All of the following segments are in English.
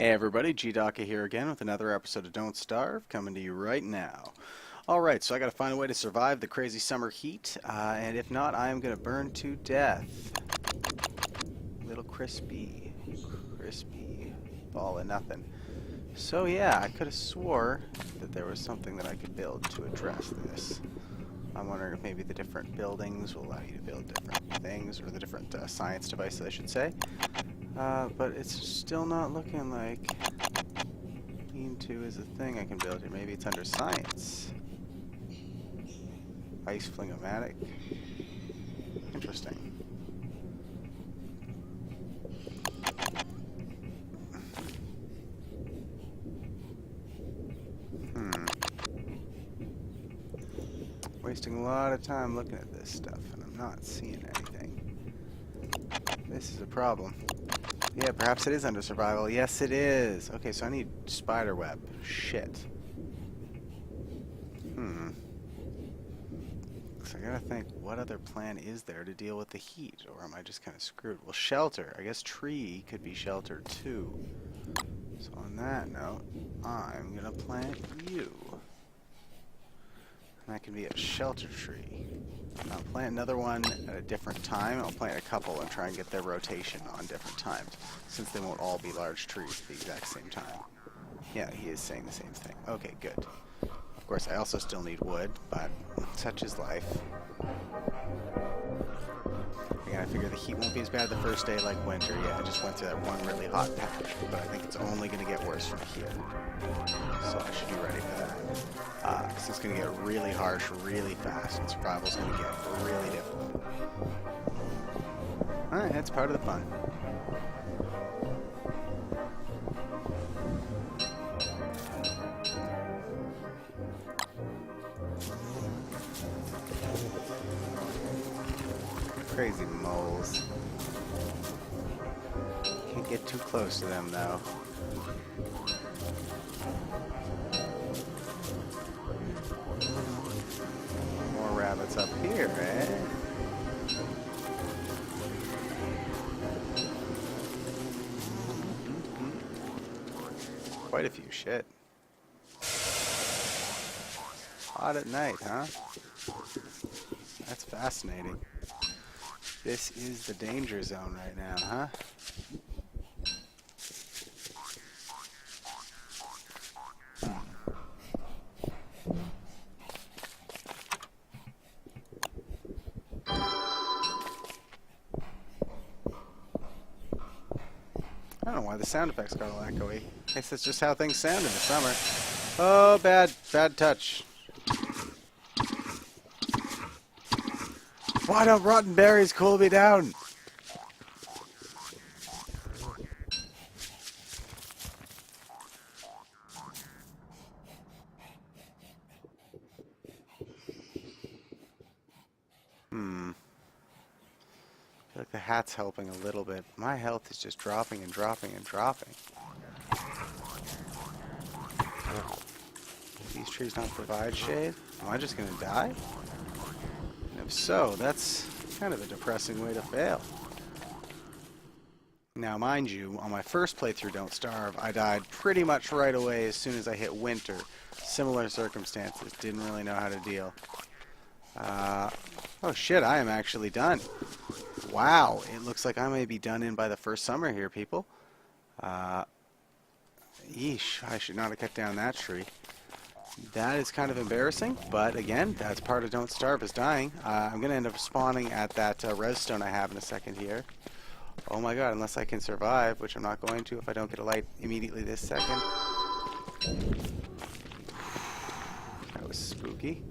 Hey everybody, GDakka here again with another episode of Don't Starve, coming to you right now. Alright, so I gotta find a way to survive the crazy summer heat, and if not, I am gonna burn to death. Little crispy ball of nothing. So yeah, I could have swore that there was something that I could build to address this. I'm wondering if maybe the different buildings will allow you to build different things, or the different science devices, I should say. But it's still not looking like Lean-to is a thing I can build here. Maybe it's under science. Ice flingomatic. Interesting. Wasting a lot of time looking at this stuff, and I'm not seeing anything. This is a problem. Yeah, perhaps it is under survival. Yes, it is. Okay, so I need spider web. Shit. So I gotta think, what other plan is there to deal with the heat? Or am I just kind of screwed? Well, shelter. I guess tree could be shelter too. So on that note, I'm gonna plant you. And that can be a shelter tree. I'll plant another one at a different time. I'll plant a couple and try and get their rotation on different times, since they won't all be large trees at the exact same time. Yeah, he is saying the same thing. Okay, good. Of course, I also still need wood, but such is life. Again, I figure the heat won't be as bad the first day like winter. Yeah, I just went through that one really hot patch, but I think it's only going to get worse from here. So I should be ready for that. Because it's going to get really harsh really fast, and survival's going to get really difficult. Alright, that's part of the fun. Crazy moles. Can't get too close to them though. More rabbits up here, eh? Quite a few. Shit. Hot at night, huh? That's fascinating. This is the danger zone right now, huh? I don't know why the sound effects got all echoey. I guess that's just how things sound in the summer. Oh, bad touch. Why don't rotten berries cool me down? I feel like the hat's helping a little bit. My health is just dropping and dropping and dropping. These trees not provide shade? Am I just gonna die? And if so, that's kind of a depressing way to fail. Now, mind you, on my first playthrough Don't Starve, I died pretty much right away as soon as I hit winter. Similar circumstances. Didn't really know how to deal. Oh shit, I am actually done. Wow, it looks like I may be done in by the first summer here, people. Yeesh, I should not have cut down that tree. That is kind of embarrassing, but again, that's part of Don't Starve is dying. I'm going to end up spawning at that redstone I have in a second here. Oh my god, unless I can survive, which I'm not going to if I don't get a light immediately this second. That was spooky.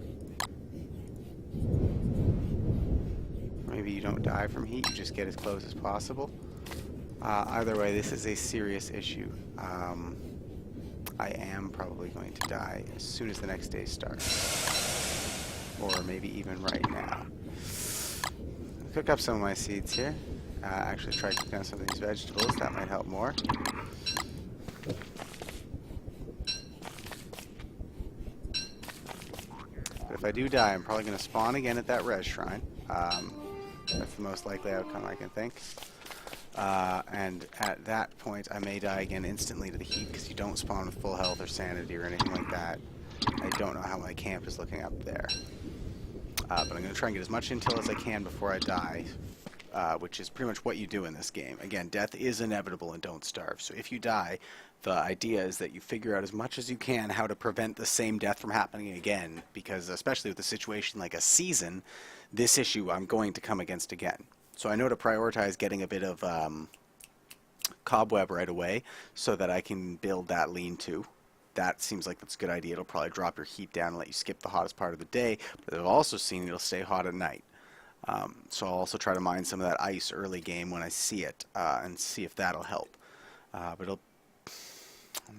Maybe you don't die from heat, you just get as close as possible. Either way, this is a serious issue. I am probably going to die as soon as the next day starts. Or maybe even right now. I'll cook up some of my seeds here. Actually try cooking up some of these vegetables, that might help more. But if I do die, I'm probably going to spawn again at that res shrine. That's the most likely outcome I can think. And at that point, I may die again instantly to the heat because you don't spawn with full health or sanity or anything like that. I don't know how my camp is looking up there. But I'm going to try and get as much intel as I can before I die, which is pretty much what you do in this game. Again, death is inevitable and Don't Starve. So if you die, the idea is that you figure out as much as you can how to prevent the same death from happening again, because especially with a situation like a season, this issue I'm going to come against again. So I know to prioritize getting a bit of cobweb right away so that I can build that lean-to. That seems like that's a good idea. It'll probably drop your heat down and let you skip the hottest part of the day, but I've also seen it'll stay hot at night. So I'll also try to mine some of that ice early game when I see it and see if that'll help. But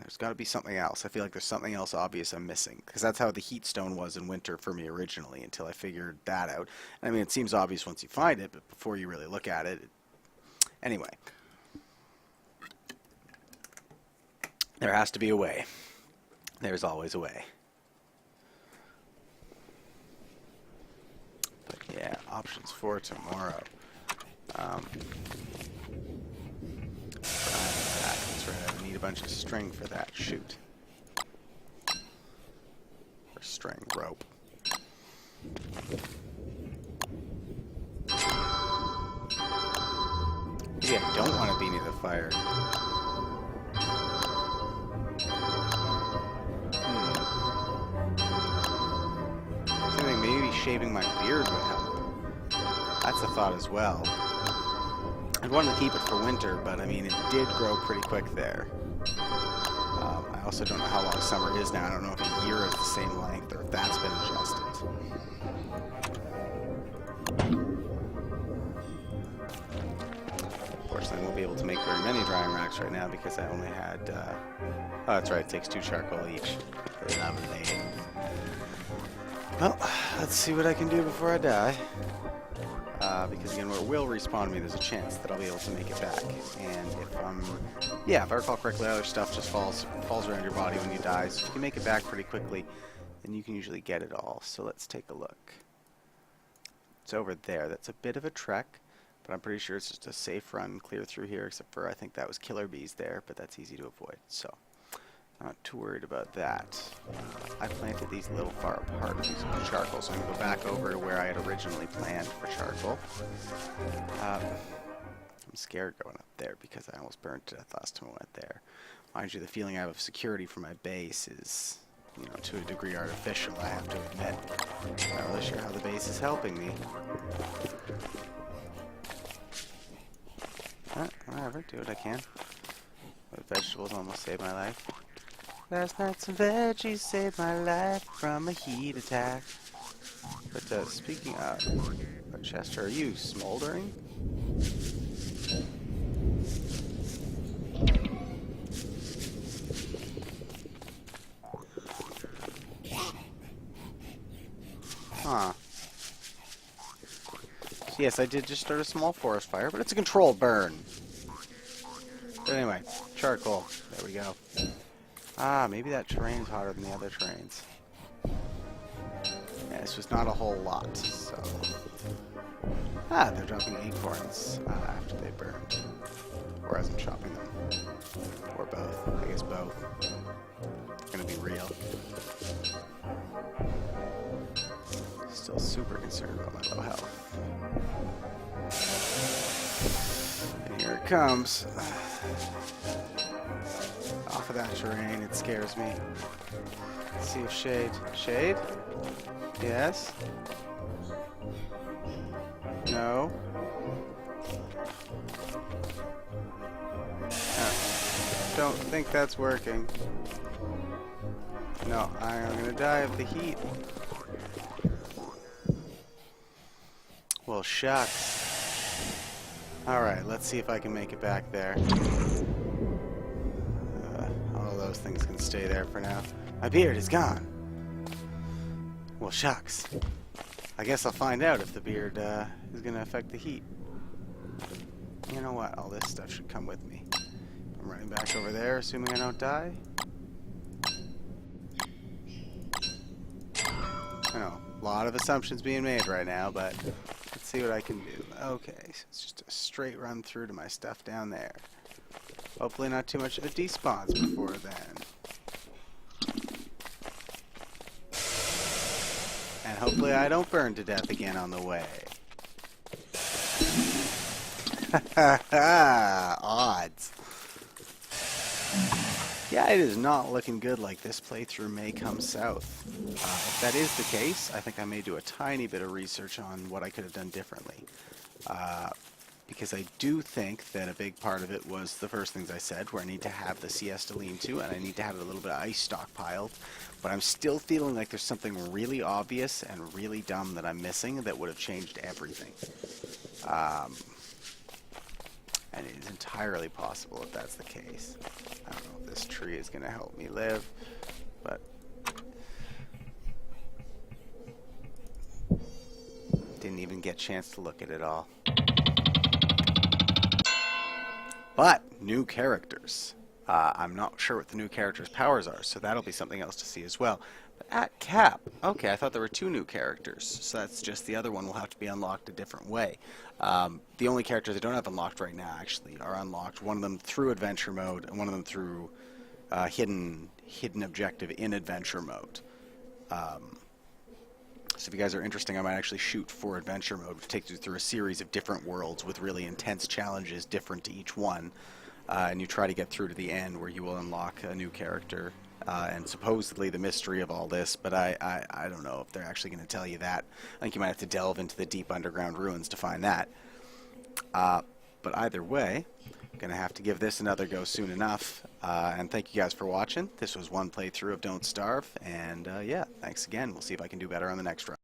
there's got to be something else. I feel like there's something else obvious I'm missing, because that's how the heat stone was in winter for me originally until I figured that out. And I mean, it seems obvious once you find it, but before you really look at it. Anyway. There has to be a way. There's always a way. But yeah, options for tomorrow. That's right, I need a bunch of string for that. Shoot. Or string, rope. Maybe I don't want to be near the fire. Maybe shaving my beard would help. That's a thought as well. I'd want to keep it for winter, but I mean, it did grow pretty quick there. I also don't know how long summer is now. I don't know if a year is the same length or if that's been adjusted. Unfortunately, I won't be able to make very many drying racks right now because I only had... oh, that's right, it takes 2 charcoal each. Well, let's see what I can do before I die. Because again, where it will respawn me, there's a chance that I'll be able to make it back. And if I recall correctly, other stuff just falls around your body when you die. So if you can make it back pretty quickly, then you can usually get it all. So let's take a look. It's over there. That's a bit of a trek, but I'm pretty sure it's just a safe run clear through here, except for I think that was killer bees there, but that's easy to avoid. So not too worried about that. I planted these a little far apart with these charcoal, so I'm going to go back over to where I had originally planned for charcoal. I'm scared going up there because I almost burned to death last time I went there. Mind you, the feeling I have of security for my base is, you know, to a degree artificial, I have to admit. I'm not really sure how the base is helping me. Whatever, do what I can. The vegetables almost saved my life. Last night some veggies saved my life from a heat attack. But speaking of, Chester, are you smoldering? Huh. Yes, I did just start a small forest fire, but it's a controlled burn. But anyway, charcoal. There we go. Ah, maybe that terrain's hotter than the other terrains. Yeah, this was not a whole lot, so... Ah, they're dropping acorns after they burned. Or as I'm chopping them. Or both. I guess both. Gonna be real. Still super concerned about my low health. And here it comes. Off of that terrain, it scares me. Let's see if shade. Shade? Yes? No? Don't think that's working. No, I'm gonna die of the heat. Well, shucks. Alright, let's see if I can make it back there. All those things can stay there for now. My beard is gone. Well, shucks. I guess I'll find out if the beard is going to affect the heat. You know what? All this stuff should come with me. I'm running back over there, assuming I don't die. I know, a lot of assumptions being made right now, but Let's see what I can do. Okay, so it's just a straight run through to my stuff down there. Hopefully not too much of it despawns before then. And hopefully I don't burn to death again on the way. Odds. Yeah, it is not looking good like this playthrough may come south. If that is the case, I think I may do a tiny bit of research on what I could have done differently. Because I do think that a big part of it was the first things I said, where I need to have the CS to lean to, and I need to have a little bit of ice stockpiled. But I'm still feeling like there's something really obvious and really dumb that I'm missing that would have changed everything. And it is entirely possible if that's the case. I don't know if this tree is going to help me live, but didn't even get a chance to look at it all. But new characters. I'm not sure what the new characters' powers are, so that'll be something else to see as well. But at cap, okay, I thought there were 2 new characters, so that's just the other one will have to be unlocked a different way. The only characters I don't have unlocked right now, actually, are unlocked. One of them through adventure mode, and one of them through hidden objective in adventure mode. So if you guys are interested, I might actually shoot for adventure mode, which takes you through a series of different worlds with really intense challenges different to each one. And you try to get through to the end where you will unlock a new character. And supposedly the mystery of all this, but I don't know if they're actually going to tell you that. I think you might have to delve into the deep underground ruins to find that. But either way, I'm going to have to give this another go soon enough. And thank you guys for watching. This was one playthrough of Don't Starve. And yeah, thanks again. We'll see if I can do better on the next run.